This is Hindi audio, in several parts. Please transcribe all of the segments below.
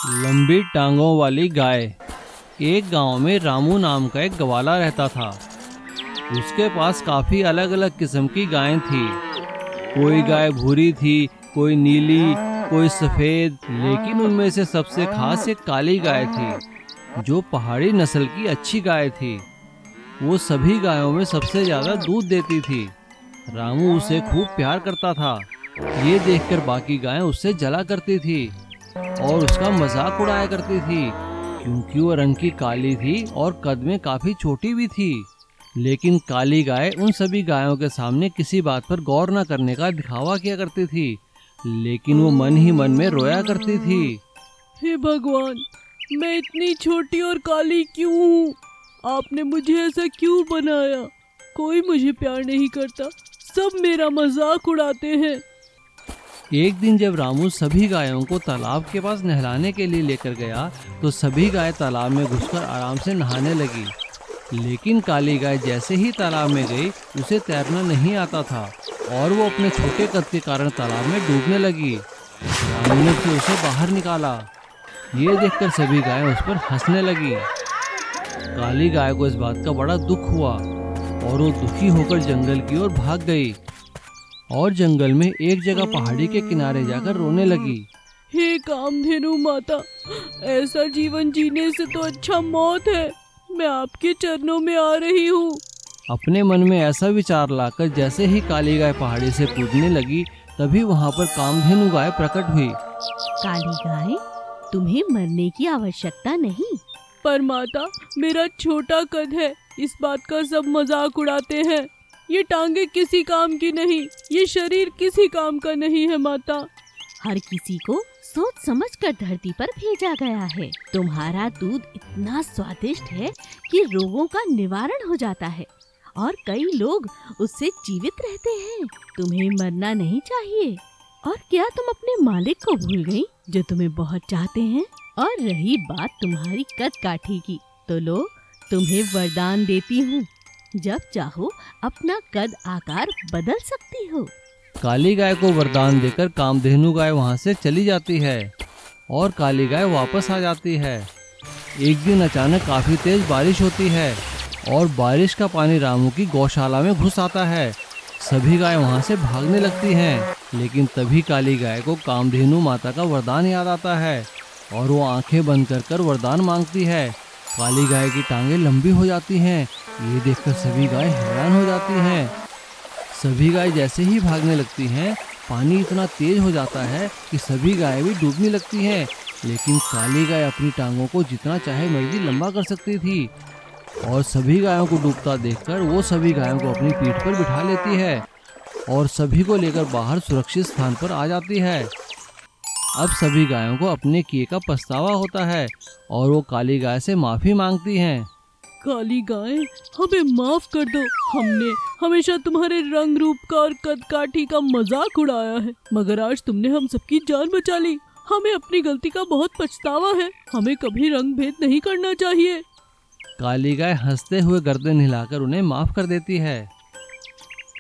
लंबी टांगों वाली गाय। एक गांव में रामू नाम का एक ग्वाला रहता था। उसके पास काफ़ी अलग अलग किस्म की गायें थी। कोई गाय भूरी थी, कोई नीली, कोई सफ़ेद, लेकिन उनमें से सबसे खास एक काली गाय थी जो पहाड़ी नस्ल की अच्छी गाय थी। वो सभी गायों में सबसे ज़्यादा दूध देती थी। रामू उसे खूब प्यार करता था। ये देखकर बाकी गायें उससे जला करती थी और उसका मजाक उड़ाया करती थी, क्योंकि वो रंग की काली थी और कद में काफी छोटी भी थी। लेकिन काली गाय उन सभी गायों के सामने किसी बात पर गौर न करने का दिखावा किया करती थी, लेकिन वो मन ही मन में रोया करती थी। हे भगवान, मैं इतनी छोटी और काली क्यों हूँ? आपने मुझे ऐसा क्यों बनाया? कोई मुझे प्यार नहीं करता, सब मेरा मजाक उड़ाते हैं। एक दिन जब रामू सभी गायों को तालाब के पास नहलाने के लिए लेकर गया तो सभी गाय तालाब में घुसकर आराम से नहाने लगी। लेकिन काली गाय जैसे ही तालाब में गई उसे तैरना नहीं आता था और वो अपने छोटे कद के कारण तालाब में डूबने लगी। रामू ने फिर उसे बाहर निकाला। ये देखकर सभी गायें उस पर हंसने लगी। काली गाय को इस बात का बड़ा दुख हुआ और वो दुखी होकर जंगल की ओर भाग गई और जंगल में एक जगह पहाड़ी के किनारे जाकर रोने लगी। हे कामधेनु माता, ऐसा जीवन जीने से तो अच्छा मौत है। मैं आपके चरणों में आ रही हूँ। अपने मन में ऐसा विचार लाकर जैसे ही काली गाय पहाड़ी से कूदने लगी तभी वहाँ पर कामधेनु गाय प्रकट हुई। काली गाय, तुम्हें मरने की आवश्यकता नहीं। पर माता, मेरा छोटा कद है, इस बात का सब मजाक उड़ाते हैं। ये टांगे किसी काम की नहीं, ये शरीर किसी काम का नहीं है माता। हर किसी को सोच समझ कर धरती पर भेजा गया है। तुम्हारा दूध इतना स्वादिष्ट है कि रोगों का निवारण हो जाता है और कई लोग उससे जीवित रहते हैं। तुम्हें मरना नहीं चाहिए। और क्या तुम अपने मालिक को भूल गई जो तुम्हें बहुत चाहते हैं? और रही बात तुम्हारी कद काठी की, तो लो, तुम्हें वरदान देती हूँ। जब चाहो अपना कद आकार बदल सकती हो। काली गाय को वरदान देकर कामधेनु गाय वहाँ से चली जाती है और काली गाय वापस आ जाती है। एक दिन अचानक काफी तेज बारिश होती है और बारिश का पानी रामू की गौशाला में घुस आता है। सभी गाय वहाँ से भागने लगती हैं, लेकिन तभी काली गाय को कामधेनु माता का वरदान याद आता है और वो आंखें बंद कर वरदान मांगती है। काली गाय की टांगें लंबी हो जाती हैं। ये देखकर सभी गाय हैरान हो जाती हैं। सभी गाय जैसे ही भागने लगती हैं, पानी इतना तेज हो जाता है कि सभी गाय भी डूबने लगती हैं। लेकिन काली गाय अपनी टांगों को जितना चाहे मर्जी लंबा कर सकती थी और सभी गायों को डूबता देखकर वो सभी गायों को अपनी पीठ पर बिठा लेती है और सभी को लेकर बाहर सुरक्षित स्थान पर आ जाती है। अब सभी गायों को अपने किए का पछतावा होता है और वो काली गाय से माफी मांगती हैं। काली गाय, हमें माफ कर दो। हमने हमेशा तुम्हारे रंग रूप का और कद काठी का मजाक उड़ाया है, मगर आज तुमने हम सबकी जान बचा ली। हमें अपनी गलती का बहुत पछतावा है। हमें कभी रंग भेद नहीं करना चाहिए। काली गाय हंसते हुए गर्दन हिलाकर उन्हें माफ कर देती है।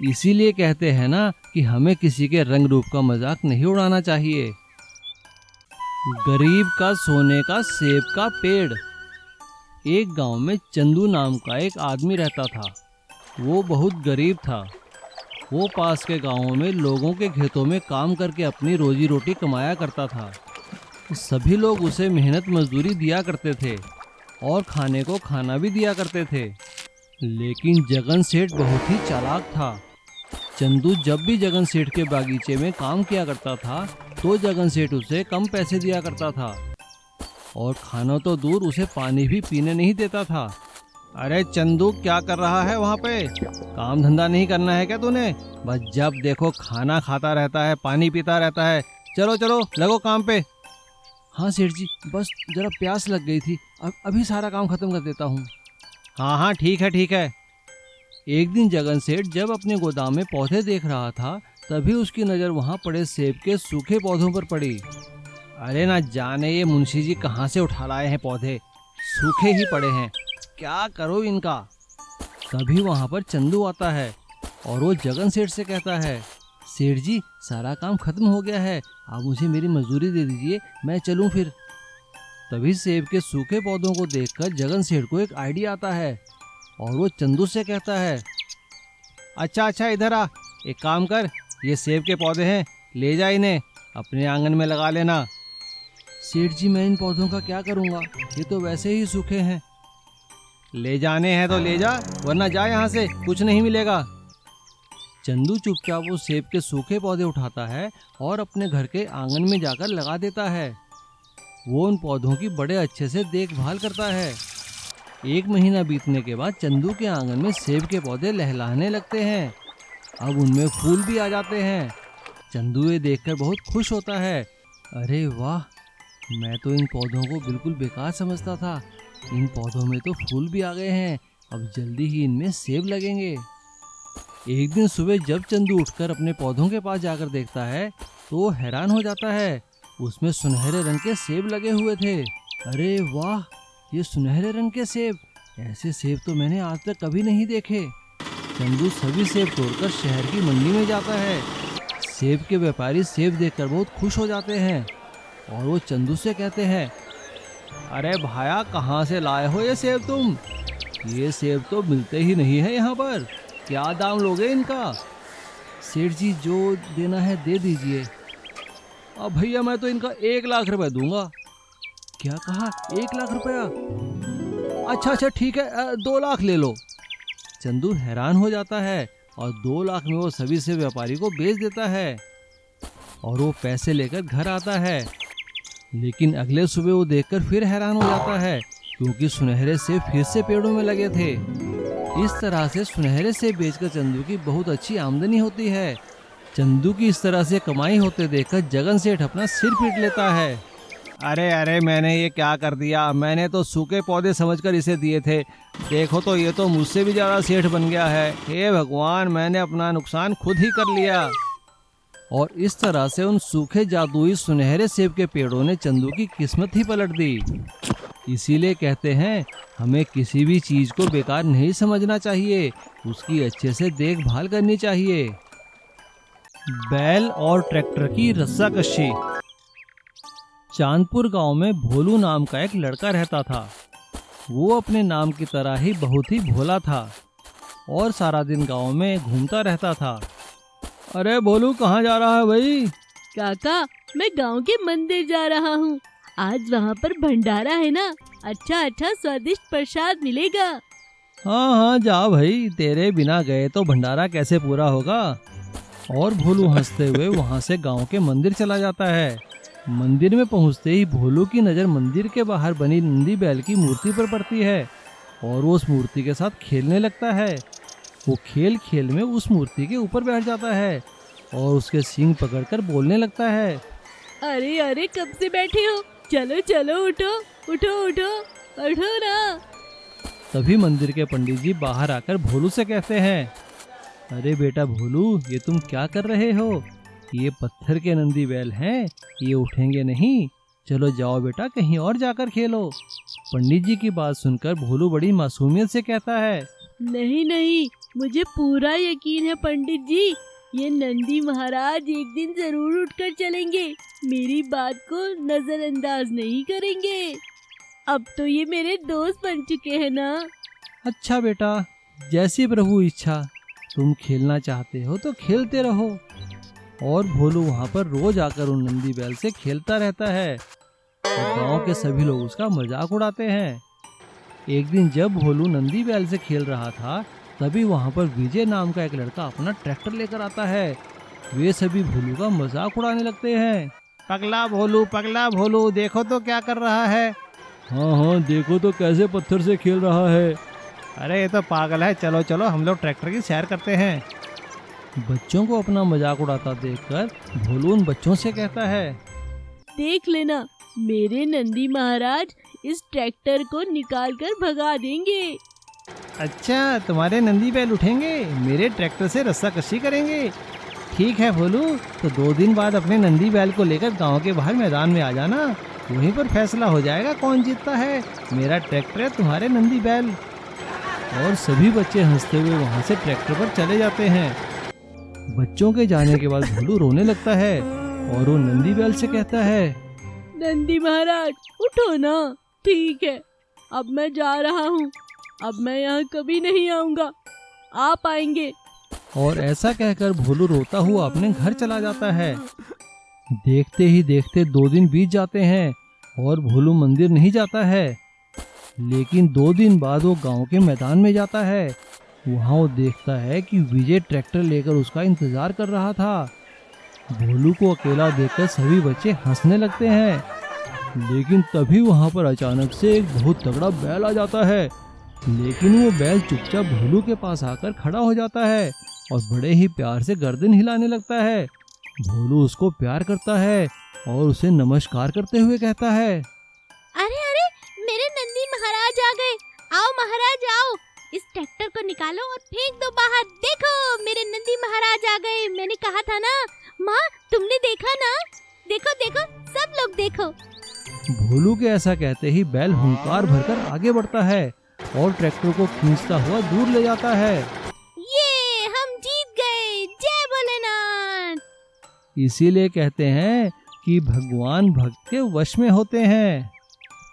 इसीलिए कहते हैं ना कि हमें किसी के रंग रूप का मजाक नहीं उड़ाना चाहिए। गरीब का सोने का सेब का पेड़। एक गांव में चंदू नाम का एक आदमी रहता था। वो बहुत गरीब था। वो पास के गांवों में लोगों के खेतों में काम करके अपनी रोजी रोटी कमाया करता था। सभी लोग उसे मेहनत मजदूरी दिया करते थे और खाने को खाना भी दिया करते थे। लेकिन जगन सेठ बहुत ही चालाक था। चंदू जब भी जगन सेठ के बागीचे में काम किया करता था तो जगन सेठ उसे कम पैसे दिया करता था और खाना तो दूर, उसे पानी भी पीने नहीं देता था। अरे चंदू, क्या कर रहा है वहाँ पे? काम धंधा नहीं करना है क्या तूने? बस जब देखो खाना खाता रहता है, पानी पीता रहता है। चलो चलो, लगो काम पे। हाँ सेठ जी, बस जरा प्यास लग गई थी, अब अभी सारा काम खत्म कर देता हूँ। हाँ हाँ, ठीक है ठीक है। एक दिन जगन सेठ जब अपने गोदाम में पौधे देख रहा था तभी उसकी नज़र वहाँ पड़े सेब के सूखे पौधों पर पड़ी। अरे ना जाने ये मुंशी जी कहाँ से उठा लाए हैं पौधे, सूखे ही पड़े हैं, क्या करो इनका। तभी वहाँ पर चंदू आता है और वो जगन सेठ से कहता है, सेठ जी सारा काम खत्म हो गया है, आप मुझे मेरी मजदूरी दे दीजिए, मैं चलूँ फिर। तभी सेब के सूखे पौधों को देखकर जगन सेठ को एक आइडिया आता है और वो चंदू से कहता है, अच्छा इधर आ, एक काम कर, ये सेब के पौधे हैं, ले जा इन्हें अपने आंगन में लगा लेना। सेठ जी मैं इन पौधों का क्या करूँगा, ये तो वैसे ही सूखे हैं। ले जाने हैं तो ले जा, वरना जा यहाँ से, कुछ नहीं मिलेगा। चंदू चुपचाप वो सेब के सूखे पौधे उठाता है और अपने घर के आंगन में जाकर लगा देता है। वो उन पौधों की बड़े अच्छे से देखभाल करता है। 1 महीना बीतने के बाद चंदू के आंगन में सेब के पौधे लहलहाने लगते हैं। अब उनमें फूल भी आ जाते हैं। चंदू ये देखकर बहुत खुश होता है। अरे वाह, मैं तो इन पौधों को बिल्कुल बेकार समझता था, इन पौधों में तो फूल भी आ गए हैं, अब जल्दी ही इनमें सेब लगेंगे। एक दिन सुबह जब चंदू उठकर अपने पौधों के पास जाकर देखता है तो वो हैरान हो जाता है। उसमें सुनहरे रंग के सेब लगे हुए थे। अरे वाह, ये सुनहरे रंग के सेब, ऐसे सेब तो मैंने आज तक कभी नहीं देखे। चंदू सभी सेब तोड़कर शहर की मंडी में जाता है। सेब के व्यापारी सेब देखकर बहुत खुश हो जाते हैं और वो चंदू से कहते हैं, अरे भाया, कहाँ से लाए हो ये सेब तुम? ये सेब तो मिलते ही नहीं है यहाँ पर, क्या दाम लोगे इनका? सेठ जी जो देना है दे दीजिए। अब भैया मैं तो इनका 1 लाख रुपए दूंगा। क्या कहा, 1 लाख रुपया? अच्छा ठीक है, 2 लाख ले लो। चंदू हैरान हो जाता है और 2 लाख में वो सभी से व्यापारी को बेच देता है और वो पैसे लेकर घर आता है। लेकिन अगले सुबह वो देखकर फिर हैरान हो जाता है क्योंकि सुनहरे सेब फिर से पेड़ों में लगे थे। इस तरह से सुनहरे सेब बेचकर चंदू की बहुत अच्छी आमदनी होती है। चंदू की इस तरह से कमाई होते देखकर जगन सेठ अपना सिर पीट लेता है। अरे मैंने ये क्या कर दिया, मैंने तो सूखे पौधे समझकर इसे दिए थे, देखो तो ये तो मुझसे भी ज़्यादा सेठ बन गया है। हे भगवान, मैंने अपना नुकसान खुद ही कर लिया। और इस तरह से उन सूखे जादुई सुनहरे सेब के पेड़ों ने चंदू की किस्मत ही पलट दी। इसीलिए कहते हैं, हमें किसी भी चीज़ को बेकार नहीं समझना चाहिए, उसकी अच्छे से देखभाल करनी चाहिए। बैल और ट्रैक्टर की रस्साकशी। चांदपुर गांव में भोलू नाम का एक लड़का रहता था। वो अपने नाम की तरह ही बहुत ही भोला था और सारा दिन गांव में घूमता रहता था। अरे भोलू, कहाँ जा रहा है भाई? काका, मैं गांव के मंदिर जा रहा हूँ, आज वहाँ पर भंडारा है ना, अच्छा स्वादिष्ट प्रसाद मिलेगा। हाँ जा भाई, तेरे बिना गए तो भंडारा कैसे पूरा होगा। और भोलू हंसते हुए वहाँ से गांव के मंदिर चला जाता है। मंदिर में पहुँचते ही भोलू की नज़र मंदिर के बाहर बनी नंदी बैल की मूर्ति पर पड़ती है और वो उस मूर्ति के साथ खेलने लगता है। वो खेल में उस मूर्ति के ऊपर बैठ जाता है और उसके सींग पकड़कर बोलने लगता है, अरे कब से बैठे हो, चलो उठो ना। तभी मंदिर के पंडित जी बाहर आकर भोलू से कहते हैं, अरे बेटा भोलू, ये तुम क्या कर रहे हो? ये पत्थर के नंदी बैल हैं, ये उठेंगे नहीं, चलो जाओ बेटा कहीं और जाकर खेलो। पंडित जी की बात सुनकर भोलू बड़ी मासूमियत से कहता है, नहीं, मुझे पूरा यकीन है पंडित जी, ये नंदी महाराज एक दिन जरूर उठकर चलेंगे, मेरी बात को नजरअंदाज नहीं करेंगे। अब तो ये मेरे दोस्त बन चुके हैं ना। अच्छा बेटा, जैसी प्रभु इच्छा, तुम खेलना चाहते हो तो खेलते रहो। और भोलू वहाँ पर रोज आकर उन नंदी बैल से खेलता रहता है और गांव के सभी लोग उसका मजाक उड़ाते हैं। एक दिन जब भोलू नंदी बैल से खेल रहा था, तभी वहाँ पर विजय नाम का एक लड़का अपना ट्रैक्टर लेकर आता है। वे सभी भोलू का मजाक उड़ाने लगते हैं। पगला भोलू, देखो तो क्या कर रहा है। हाँ, देखो तो कैसे पत्थर से खेल रहा है। अरे ये तो पागल है, चलो हम लोग ट्रैक्टर की सैर करते हैं। बच्चों को अपना मजाक उड़ाता देखकर भोलू उन बच्चों से कहता है, देख लेना, मेरे नंदी महाराज इस ट्रैक्टर को निकालकर भगा देंगे। अच्छा, तुम्हारे नंदी बैल उठेंगे, मेरे ट्रैक्टर से रस्साकशी करेंगे। ठीक है भोलू, तो 2 दिन बाद अपने नंदी बैल को लेकर गांव के बाहर मैदान में आ जाना, वहीं पर फैसला हो जाएगा कौन जीतता है, मेरा ट्रैक्टर है तुम्हारे नंदी बैल। और सभी बच्चे हंसते हुए वहाँ से ट्रैक्टर पर चले जाते हैं। बच्चों के जाने के बाद भोलू रोने लगता है और वो नंदी बैल से कहता है, नंदी महाराज उठो ना। ठीक है, अब मैं जा रहा हूँ। अब मैं यहाँ कभी नहीं आऊँगा, आप आएंगे। और ऐसा कहकर भोलू रोता हुआ अपने घर चला जाता है। देखते ही देखते 2 दिन बीत जाते हैं और भोलू मंदिर नहीं जाता है। लेकिन 2 दिन बाद वो गांव के मैदान में जाता है। वहाँ वो देखता है कि विजय ट्रैक्टर लेकर उसका इंतजार कर रहा था। भोलू को अकेला देखकर सभी बच्चे हंसने लगते हैं। लेकिन तभी वहाँ पर अचानक से एक बहुत तगड़ा बैल आ जाता है। लेकिन वो बैल चुपचाप भोलू के पास आकर खड़ा हो जाता है और बड़े ही प्यार से गर्दन हिलाने लगता है। भोलू उसको प्यार करता है और उसे नमस्कार करते हुए कहता है, अरे अरे, मेरे नंदी महाराज आ गए। आओ महाराज आओ, इस ट्रैक्टर को निकालो और फेंक दो बाहर। देखो मेरे नंदी महाराज आ गए। मैंने कहा था ना। माँ, तुमने देखा ना? देखो देखो, सब लोग देखो। भोलू के ऐसा कहते ही बैल हुंकार भरकर आगे बढ़ता है और ट्रैक्टर को खींचता हुआ दूर ले जाता है। ये हम जीत गए, जय भोलेनाथ। इसीलिए कहते हैं कि भगवान भक्त के वश में होते हैं।